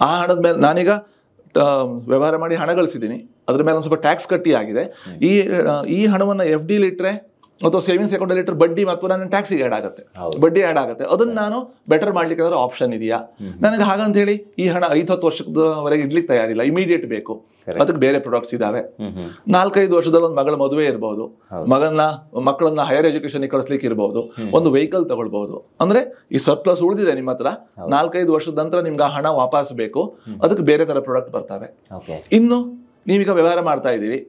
ಆ ಹಣದ ಮೇಲೆ ನಾನೀಗ ವ್ಯವಹಾರ ಮಾಡಿ ಹಣ ಗಳಿಸಿದ್ದೀನಿ, ಅದ್ರ ಮೇಲೆ ಒಂದು ಸ್ವಲ್ಪ ಟ್ಯಾಕ್ಸ್ ಕಟ್ಟಿ ಆಗಿದೆ. ಈ ಹಣವನ್ನು FD ಇಟ್ಟರೆ ಅಥವಾ ಸೇವಿಂಗ್ಸ್ ಅಕೌಂಟ್ ಇಟ್ಟರೆ ಬಡ್ಡಿ ಮತ್ತು ನನ್ನ ಟ್ಯಾಕ್ಸಿಗೆ ಆ್ಯಡ್ ಆಗುತ್ತೆ, ಬಡ್ಡಿ ಆ್ಯಡ್ ಆಗುತ್ತೆ. ಅದನ್ನ ನಾನು ಬೆಟರ್ ಮಾಡ್ಲಿಕ್ಕೆ ಏನಾದ್ರು ಆಪ್ಷನ್ ಇದೆಯಾ? ನನಗೆ ಹಾಗಂತ ಹೇಳಿ ಈ ಹಣ 5-10 ವರ್ಷದವರೆಗೆ ಇಡ್ಲಿಕ್ಕೆ ತಯಾರಿಲ್ಲ, ಇಮಿಡಿಯೇಟ್ ಬೇಕು, ಅದಕ್ಕೆ ಬೇರೆ ಪ್ರಾಡಕ್ಟ್ಸ್ ಇದಾವೆ. 4-5 ವರ್ಷದಲ್ಲಿ ಒಂದು ಮಗಳ ಮದುವೆ ಇರ್ಬೋದು, ಮಕ್ಕಳನ್ನ ಹೈಯರ್ ಎಜುಕೇಶನ್ ಕಳಿಸ್ಲಿಕ್ಕೆ ಇರ್ಬೋದು, ಒಂದು ವೆಹಿಕಲ್ ತಗೊಳ್ಬಹುದು. ಅಂದ್ರೆ ಈ ಸರ್ಪ್ಲಸ್ ಉಳಿದಿದೆ ನಿಮ್ಮ ಹತ್ರ, 4-5 ವರ್ಷದ ನಂತರ ನಿಮ್ಗೆ ಆ ಹಣ ವಾಪಸ್ ಬೇಕು, ಅದಕ್ಕೆ ಬೇರೆ ತರ ಪ್ರಾಡಕ್ಟ್ ಬರ್ತವೆ. ಇನ್ನು ನೀವೀಗ ವ್ಯವಹಾರ ಮಾಡ್ತಾ ಇದ್ದೀರಿ,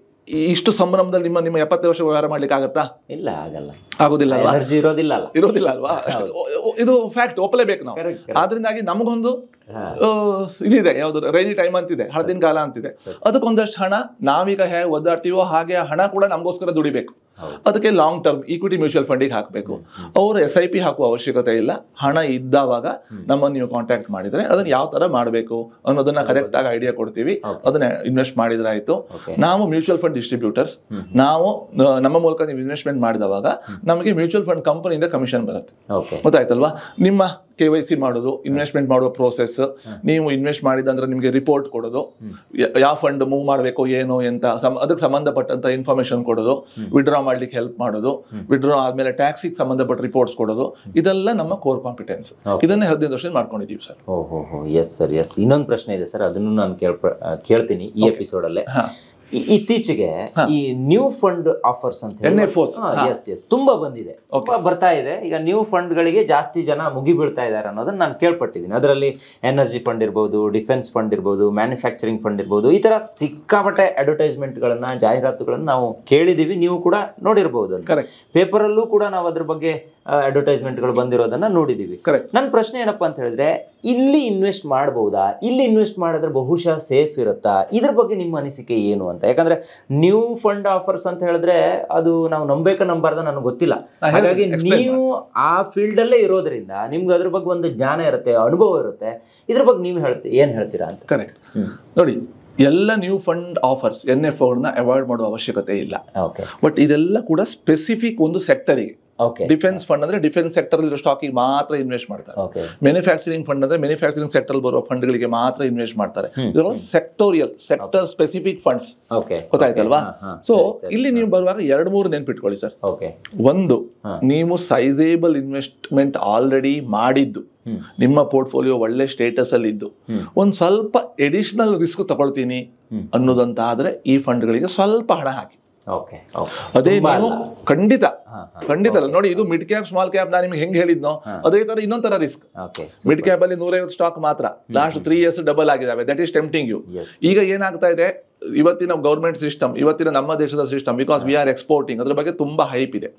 ಇಷ್ಟು ಸಂಭ್ರಮದಲ್ಲಿ ನಿಮ್ಮ 70 ವರ್ಷ ವ್ಯವಹಾರ ಮಾಡ್ಲಿಕ್ಕೆ ಆಗತ್ತಾ? ಇಲ್ಲ, ಆಗಲ್ಲ, ಆಗೋದಿಲ್ಲ ಅಲ್ವಾ? ಇರೋದಿಲ್ಲ ಅಲ್ವಾ? ಇದು ಫ್ಯಾಕ್ಟ್, ಒಪ್ಪಲೇಬೇಕು ನಾವು. ಆದ್ರಿಂದಾಗಿ ನಮಗೊಂದು ಇದಿದೆ, ಯಾವ್ದು ರೈನಿ ಟೈಮ್ ಅಂತಿದೆ, ಹಳದಿನ ಕಾಲ ಅಂತಿದೆ. ಅದಕ್ಕೊಂದಷ್ಟು ಹಣ ನಾವೀಗ ಹೇಗೆ ಒದ್ದಾಡ್ತೀವೋ ಹಾಗೆ ಹಣ ಕೂಡ ನಮಗೋಸ್ಕರ ದುಡಿಬೇಕು. ಅದಕ್ಕೆ ಲಾಂಗ್ ಟರ್ಮ್ ಈಕ್ವಿಟಿ ಮ್ಯೂಚುವಲ್ ಫಂಡಿಗೆ ಹಾಕಬೇಕು. ಅವರು SIP ಹಾಕುವ ಅವಶ್ಯಕತೆ ಇಲ್ಲ. ಹಣ ಇದ್ದಾವಾಗ ನಮ್ಮನ್ನು ನೀವು ಕಾಂಟ್ಯಾಕ್ಟ್ ಮಾಡಿದ್ರೆ ಅದನ್ನ ಯಾವ ತರ ಮಾಡಬೇಕು ಅನ್ನೋದನ್ನ ಕರೆಕ್ಟ್ ಆಗಿ ಐಡಿಯಾ ಕೊಡ್ತೀವಿ. ಅದನ್ನ ಇನ್ವೆಸ್ಟ್ ಮಾಡಿದ್ರೆ ಆಯ್ತು. ನಾವು ಮ್ಯೂಚುವಲ್ ಫಂಡ್ ಡಿಸ್ಟ್ರಿಬ್ಯೂಟರ್ಸ್, ನಾವು ನಮ್ಮ ಮೂಲಕ ನೀವು ಇನ್ವೆಸ್ಟ್ಮೆಂಟ್ ಮಾಡಿದವಾಗ ನಮಗೆ ಮ್ಯೂಚುವಲ್ ಫಂಡ್ ಕಂಪನಿಯಿಂದ ಕಮಿಷನ್ ಬರುತ್ತೆ. ಗೊತ್ತಾಯ್ತಲ್ವಾ? ನಿಮ್ಮ KYC ಮಾಡೋದು, ಇನ್ವೆಸ್ಟ್ಮೆಂಟ್ ಮಾಡುವ ಪ್ರೋಸೆಸ್, ನೀವು ಇನ್ವೆಸ್ಟ್ ಮಾಡಿದಂದ್ರೆ ನಿಮಗೆ ರಿಪೋರ್ಟ್ ಕೊಡೋದು, ಯಾವ ಫಂಡ್ ಮೂವ್ ಮಾಡಬೇಕು ಏನು ಎಂತ ಅದಕ್ಕೆ ಸಂಬಂಧಪಟ್ಟಂತ ಇನ್ಫಾರ್ಮೇಶನ್ ಕೊಡೋದು, ವಿಡ್ರಾ ಮಾಡ್ಲಿಕ್ಕೆ ಹೆಲ್ಪ್ ಮಾಡೋದು, ವಿಡ್ರಾ ಆದ್ಮೇಲೆ ಟ್ಯಾಕ್ಸಿಗೆ ಸಂಬಂಧಪಟ್ಟ ರಿಪೋರ್ಟ್ಸ್ ಕೊಡೋದು, ಇದೆಲ್ಲ ನಮ್ಮ ಕೋರ್ ಕಾಂಪಿಟೆನ್ಸ್. ಇದನ್ನೇ 15 ವರ್ಷ ಮಾಡ್ಕೊಂಡಿದ್ದೀವಿ ಸರ್. Yes sir, S. ಇನ್ನೊಂದು ಪ್ರಶ್ನೆ ಇದೆ ಸರ್, ಅದನ್ನು ನಾನು ಕೇಳ್ತೀನಿ ಈ ಎಪಿಸೋಡ್ ಅಲ್ಲೇ. ಇತ್ತೀಚೆಗೆ ಈ ನ್ಯೂ ಫಂಡ್ ಆಫರ್ಸ್ ಅಂತ ತುಂಬಾ ಬಂದಿದೆ, ಬರ್ತಾ ಇದೆ. ಈಗ ನ್ಯೂ ಫಂಡ್ ಗಳಿಗೆ ಜಾಸ್ತಿ ಜನ ಮುಗಿಬೀಳ್ತಾ ಇದ್ದಾರೆ ಅನ್ನೋದನ್ನ ನಾನು ಕೇಳ್ಪಟ್ಟಿದ್ದೀನಿ. ಅದರಲ್ಲಿ ಎನರ್ಜಿ ಫಂಡ್ ಇರ್ಬೋದು, ಡಿಫೆನ್ಸ್ ಫಂಡ್ ಇರ್ಬೋದು, ಮ್ಯಾನುಫ್ಯಾಕ್ಚರಿಂಗ್ ಫಂಡ್ ಇರ್ಬೋದು, ಈ ತರ ಸಿಕ್ಕಾಪಟ್ಟೆ ಅಡ್ವರ್ಟೈಸ್ಮೆಂಟ್ ಗಳನ್ನ, ಜಾಹೀರಾತುಗಳನ್ನ ನಾವು ಕೇಳಿದೀವಿ, ನೀವು ಕೂಡ ನೋಡಿರ್ಬಹುದು. ಪೇಪರ್ ಅಲ್ಲೂ ಕೂಡ ನಾವು ಅದ್ರ ಬಗ್ಗೆ ಅಡ್ವರ್ಟೈಸ್ಮೆಂಟ್ ಗಳು ಬಂದಿರೋದನ್ನ ನೋಡಿದೀವಿ. ನನ್ನ ಪ್ರಶ್ನೆ ಏನಪ್ಪಾ ಅಂತ ಹೇಳಿದ್ರೆ, ಇಲ್ಲಿ ಇನ್ವೆಸ್ಟ್ ಮಾಡಬಹುದಾ? ಇಲ್ಲಿ ಇನ್ವೆಸ್ಟ್ ಮಾಡಿದ್ರೆ ಬಹುಶಃ ಸೇಫ್ ಇರುತ್ತಾ? ಇದ್ರ ಬಗ್ಗೆ ನಿಮ್ಮ ಅನಿಸಿಕೆ ಏನು ಅಂತ. ಯಾಕಂದ್ರೆ ನ್ಯೂ ಫಂಡ್ ಆಫರ್ಸ್ ಅಂತ ಹೇಳಿದ್ರೆ ಅದು ನಾವು ನಂಬಾರ್ದ ನನಗೆ ಗೊತ್ತಿಲ್ಲ. ಹಾಗಾಗಿ ನೀವು ಆ ಫೀಲ್ಡ್ ಅಲ್ಲೇ ಇರೋದ್ರಿಂದ ನಿಮ್ಗೆ ಅದ್ರ ಬಗ್ಗೆ ಒಂದು ಜ್ಞಾನ ಇರುತ್ತೆ, ಅನುಭವ ಇರುತ್ತೆ. ಇದ್ರ ಬಗ್ಗೆ ನೀವು ಏನ್ ಹೇಳ್ತೀರಾ ಅಂತ. ಕರೆಕ್ಟ್. ನೋಡಿ, ಎಲ್ಲ ನ್ಯೂ ಫಂಡ್ ಆಫರ್ಸ್ NFOಗಳನ್ನ ಅವಾಯ್ಡ್ ಮಾಡುವ ಅವಶ್ಯಕತೆ ಇಲ್ಲ. ಬಟ್ ಇದೆಲ್ಲ ಕೂಡ ಸ್ಪೆಸಿಫಿಕ್ ಒಂದು ಸೆಕ್ಟರಿಗೆ. ಡಿಫೆನ್ಸ್ ಫಂಡ್ ಅಂದ್ರೆ ಡಿಫೆನ್ಸ್ ಸೆಕ್ಟರ್ ಇರೋ ಸ್ಟಾಕಿಗೆ ಮಾತ್ರ ಇನ್ವೆಸ್ಟ್ ಮಾಡ್ತಾರೆ. ಮ್ಯಾನುಫ್ಯಾಕ್ಚರಿಂಗ್ ಫಂಡ್ ಅಂದ್ರೆ ಮ್ಯಾನುಫ್ಯಾಕ್ಚರಿಂಗ್ ಸೆಕ್ಟರ್ ಬರುವ ಫಂಡ್ಗಳಿಗೆ ಮಾತ್ರ ಇನ್ವೆಸ್ಟ್ ಮಾಡ್ತಾರೆ. ಇದೆಲ್ಲ ಸೆಕ್ಟೋರಿಯಲ್, ಸೆಕ್ಟರ್ ಸ್ಪೆಸಿಫಿಕ್ ಫಂಡ್ಸ್. ಗೊತ್ತಾಯ್ತಲ್ವಾ? ಸೊ ಇಲ್ಲಿ ನೀವು ಬರುವಾಗ 2-3 ನೆನ್ಪಿಟ್ಕೊಳ್ಳಿ ಸರ್. ಒಂದು, ನೀವು ಸೈಜೇಬಲ್ ಇನ್ವೆಸ್ಟ್ಮೆಂಟ್ ಆಲ್ರೆಡಿ ಮಾಡಿದ್ದು, ನಿಮ್ಮ ಪೋರ್ಟ್ಫೋಲಿಯೋ ಒಳ್ಳೆ ಸ್ಟೇಟಸ್ ಅಲ್ಲಿ ಇದ್ದು ಒಂದ್ ಸ್ವಲ್ಪ ಎಡಿಷನಲ್ ರಿಸ್ಕ್ ತಗೊಳ್ತೀನಿ ಅನ್ನೋದಂತಾದ್ರೆ ಈ ಫಂಡ್ಗಳಿಗೆ ಸ್ವಲ್ಪ ಹಣ ಹಾಕಿ. ಅದೇ ನೀವು ಖಂಡಿತ ನೋಡಿ, ಇದು ಮಿಡ್ ಕ್ಯಾಪ್ ಸ್ಮಾಲ್ ಕ್ಯಾಪ್ ನಾನು ನಿಮ್ಗೆ ಹೆಂಗ್ ಹೇಳಿದ್ನೋ ಅದೇ ತರ ಇನ್ನೊಂದ್ ತರ ರಿಸ್ಕ್. ಮಿಡ್ ಕ್ಯಾಪ್ ಅಲ್ಲಿ 150 ಸ್ಟಾಕ್ ಮಾತ್ರ ಲಾಸ್ಟ್ 3 years ಡಬಲ್ ಆಗಿದಾವೆ. That is tempting you. ಈಗ ಏನಾಗ್ತಾ ಇದೆ, ಇವತ್ತಿನ ಗವರ್ಮೆಂಟ್ ಸಿಸ್ಟಮ್, ಇವತ್ತಿನ ನಮ್ಮ ದೇಶದ system, because we are exporting, ಅದ್ರ ಬಗ್ಗೆ ತುಂಬಾ ಹೈಪ್ ಇದೆ.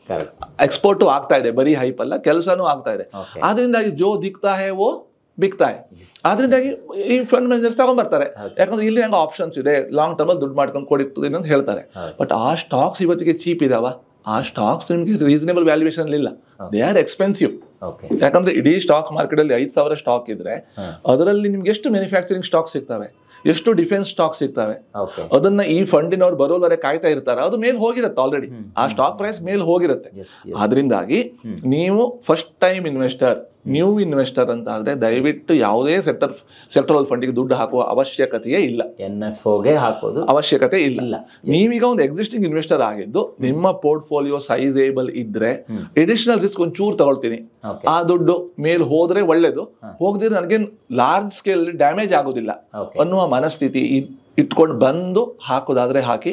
ಎಕ್ಸ್ಪೋರ್ಟ್ ಆಗ್ತಾ ಇದೆ, ಬರೀ ಹೈಪ್ ಅಲ್ಲ, ಕೆಲಸನೂ ಆಗ್ತಾ ಇದೆ. ಆದ್ರಿಂದಾಗಿ ಜೋ ದಿಕ್ತಾ ಹೇ ವೋ ಬಿಕ್ತಾಯಿ. ಆದ್ರಿಂದಾಗಿ ಈ ಫಂಡ್ ಮ್ಯಾನೇಜರ್ಸ್ ತಗೊಂಡ್ಬರ್ತಾರೆ, ಯಾಕಂದ್ರೆ ಇಲ್ಲಿ ನಂಗೆ ಆಪ್ಷನ್ಸ್ ಇದೆ, ಲಾಂಗ್ ಟರ್ಮ್ ಅಲ್ಲಿ ದುಡ್ಡು ಮಾಡ್ಕೊಂಡು ಕೊಡ್ತೀನಿ ಅಂತ ಹೇಳ್ತಾರೆ. ಬಟ್ ಆ ಸ್ಟಾಕ್ಸ್ ಇವತ್ತಿಗೆ ಚೀಪ್ ಇದಾವ? ಆ ಸ್ಟಾಕ್ಸ್ ನಿಮ್ಗೆ ರೀಸನೇಬಲ್ ವ್ಯಾಲ್ಯೂಯೇಷನ್ ಇಲ್ಲ, ದೇ ಆರ್ ಎಕ್ಸ್ಪೆನ್ಸಿವ್. ಯಾಕಂದ್ರೆ ಇಡೀ ಸ್ಟಾಕ್ ಮಾರ್ಕೆಟ್ ಅಲ್ಲಿ 5,000 ಸ್ಟಾಕ್ ಇದ್ರೆ ಅದರಲ್ಲಿ ನಿಮ್ಗೆ ಎಷ್ಟು ಮ್ಯಾನುಫ್ಯಾಕ್ಚರಿಂಗ್ ಸ್ಟಾಕ್ ಸಿಗ್ತವೆ, ಎಷ್ಟು ಡಿಫೆನ್ಸ್ ಸ್ಟಾಕ್ ಸಿಗ್ತವೆ. ಅದನ್ನ ಈ ಫಂಡಿನವ್ರು ಬರೋವರೆ ಕಾಯ್ತಾ ಇರ್ತಾರೆ, ಅದು ಮೇಲ್ ಹೋಗಿರುತ್ತೆ ಆಲ್ರೆಡಿ, ಆ ಸ್ಟಾಕ್ ಪ್ರೈಸ್ ಮೇಲ್ ಹೋಗಿರುತ್ತೆ. ಆದ್ರಿಂದಾಗಿ ನೀವು first time investor, new investor ಅಂತ ಆದ್ರೆ ದಯವಿಟ್ಟು ಯಾವುದೇ ಸೆಕ್ಟರಲ್ ಫಂಡಿಗೆ ದುಡ್ಡು ಹಾಕುವ ಅವಶ್ಯಕತೆಯೇ ಇಲ್ಲ, NFOಗೆ ಹಾಕೋದು ಅವಶ್ಯಕತೆ ಇಲ್ಲ. ನೀವೀಗ ಒಂದು ಎಕ್ಸಿಸ್ಟಿಂಗ್ ಇನ್ವೆಸ್ಟರ್ ಆಗಿದ್ದು ನಿಮ್ಮ ಪೋರ್ಟ್ಫೋಲಿಯೋ ಸೈಜೇಬಲ್ ಇದ್ರೆ ಎಡಿಷನಲ್ ರಿಸ್ಕ್ ಒಂಚೂರು ತಗೊಳ್ತೀನಿ, ಆ ದುಡ್ಡು ಮೇಲ್ ಹೋದ್ರೆ ಒಳ್ಳೇದು, ಹೋಗದಿದ್ರೆ ನನಗೆ ಲಾರ್ಜ್ ಸ್ಕೇಲ್ ಡ್ಯಾಮೇಜ್ ಆಗೋದಿಲ್ಲ ಅನ್ನುವ ಮನಸ್ಥಿತಿ ಇಟ್ಕೊಂಡು ಬಂದು ಹಾಕೋದಾದ್ರೆ ಹಾಕಿ.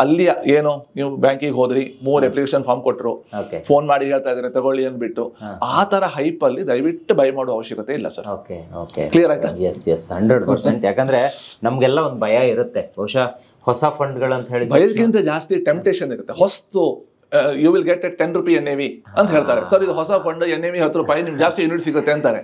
ಅಲ್ಲಿ ಏನೋ ನೀವು ಬ್ಯಾಂಕಿಗೆ ಹೋದ್ರಿ, 3 ಅಪ್ಲಿಕೇಶನ್ ಫಾರ್ಮ್ ಕೊಟ್ಟರು, ಫೋನ್ ಮಾಡಿ ಹೇಳ್ತಾ ಇದಾರೆ ತಗೊಳ್ಳಿ ಅಂದ್ಬಿಟ್ಟು, ಆ ತರ ಹೈಪ್ ಅಲ್ಲಿ ದಯವಿಟ್ಟು ಬೈ ಮಾಡುವ ಅವಶ್ಯಕತೆ ಇಲ್ಲ ಸರ್. ಕ್ಲಿಯರ್ ಆಯ್ತಾ? ಎಸ್ 100%. ಯಾಕಂದ್ರೆ ನಮ್ಗೆಲ್ಲ ಒಂದು ಭಯ ಇರುತ್ತೆ, ಬಹುಶಃ ಹೊಸ ಫಂಡ್ಗಳಂತ ಹೇಳಿ ಭಯಕ್ಕಿಂತ ಜಾಸ್ತಿ ಟೆಂಪ್ಟೇಷನ್ ಇರುತ್ತೆ. ಹೊಸ್ತು ಯು ವಿಲ್ ಗೆಟ್ ₹10 NAV ಅಂತ ಹೇಳ್ತಾರೆ. ಸರ್ ಇದು ಹೊಸ ಫಂಡ್, NAV ₹10, ನಿಮ್ಗೆ ಜಾಸ್ತಿ ಯೂನಿಟ್ ಸಿಗುತ್ತೆ ಅಂತಾರೆ.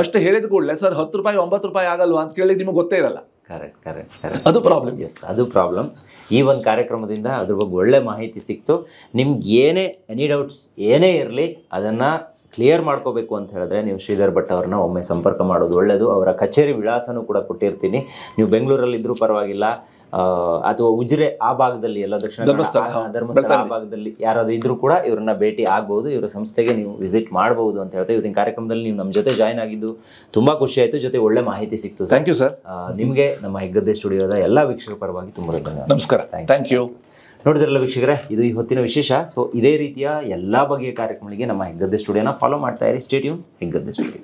ಅಷ್ಟು ಹೇಳಿದ ಕೂಡಲೇ ಸರ್ ₹10 ₹9 ಆಗಲ್ವಾ ಅಂತ ಕೇಳಿ ನಿಮ್ಗೆ ಗೊತ್ತೇ ಇರಲ್ಲ. ಕರೆಕ್ಟ್. ಅದು ಪ್ರಾಬ್ಲಮ್. ಅದು ಪ್ರಾಬ್ಲಮ್. ಈ ಒಂದು ಕಾರ್ಯಕ್ರಮದಿಂದ ಅದ್ರ ಬಗ್ಗೆ ಒಳ್ಳೆ ಮಾಹಿತಿ ಸಿಕ್ತು. ನಿಮ್ಗೆ ಎನಿ ಡೌಟ್ಸ್ ಏನೇ ಇರಲಿ ಅದನ್ನು ಕ್ಲಿಯರ್ ಮಾಡ್ಕೋಬೇಕು ಅಂತ ಹೇಳಿದ್ರೆ ನೀವು ಶ್ರೀಧರ್ ಭಟ್ ಅವ್ರನ್ನ ಒಮ್ಮೆ ಸಂಪರ್ಕ ಮಾಡೋದು ಒಳ್ಳೆಯದು. ಅವರ ಕಚೇರಿ ವಿಳಾಸನೂ ಕೂಡ ಕೊಟ್ಟಿರ್ತೀನಿ. ನೀವು ಬೆಂಗಳೂರಲ್ಲಿ ಇದ್ರೂ ಪರವಾಗಿಲ್ಲ, ಅಥವಾ ಉಜಿರೆ ಆ ಭಾಗದಲ್ಲಿ ಎಲ್ಲ ದಕ್ಷಿಣ ಧರ್ಮಸ್ಥಳ ಆ ಭಾಗದಲ್ಲಿ ಯಾರಾದ್ರೂ ಇದ್ರೂ ಕೂಡ ಇವ್ರನ್ನ ಭೇಟಿ ಆಗ್ಬಹುದು, ಇವರ ಸಂಸ್ಥೆಗೆ ನೀವು ವಿಸಿಟ್ ಮಾಡಬಹುದು ಅಂತ ಹೇಳ್ತಾ ಇವತ್ತಿನ ಕಾರ್ಯಕ್ರಮದಲ್ಲಿ ನೀವು ನಮ್ಮ ಜೊತೆ ಜಾಯ್ನ್ ಆಗಿದ್ದು ತುಂಬಾ ಖುಷಿ ಆಯ್ತು, ಜೊತೆ ಒಳ್ಳೆ ಮಾಹಿತಿ ಸಿಕ್ತು. Thank you sir. ನಿಮಗೆ ನಮ್ಮ ಹೆಗ್ಗದ್ದೆ ಸ್ಟುಡಿಯೋದ ಎಲ್ಲ ವೀಕ್ಷಕರ ಪರವಾಗಿ ತುಂಬ ಧನ್ಯವಾದ. ನಮಸ್ಕಾರ. Thank you. ನೋಡಿದ್ರಲ್ಲ ವೀಕ್ಷಕರೇ, ಇದು ಈ ಹೊತ್ತಿನ ವಿಶೇಷ. ಸೊ ಇದೇ ರೀತಿಯ ಎಲ್ಲ ಬಗೆಯ ಕಾರ್ಯಕ್ರಮಗಳಿಗೆ ನಮ್ಮ ಹೆಗ್ಗದ್ದೆ ಸ್ಟುಡಿಯೋನ ಫಾಲೋ ಮಾಡ್ತಾ ಇರಿ. Stay tune, Heggadde studio.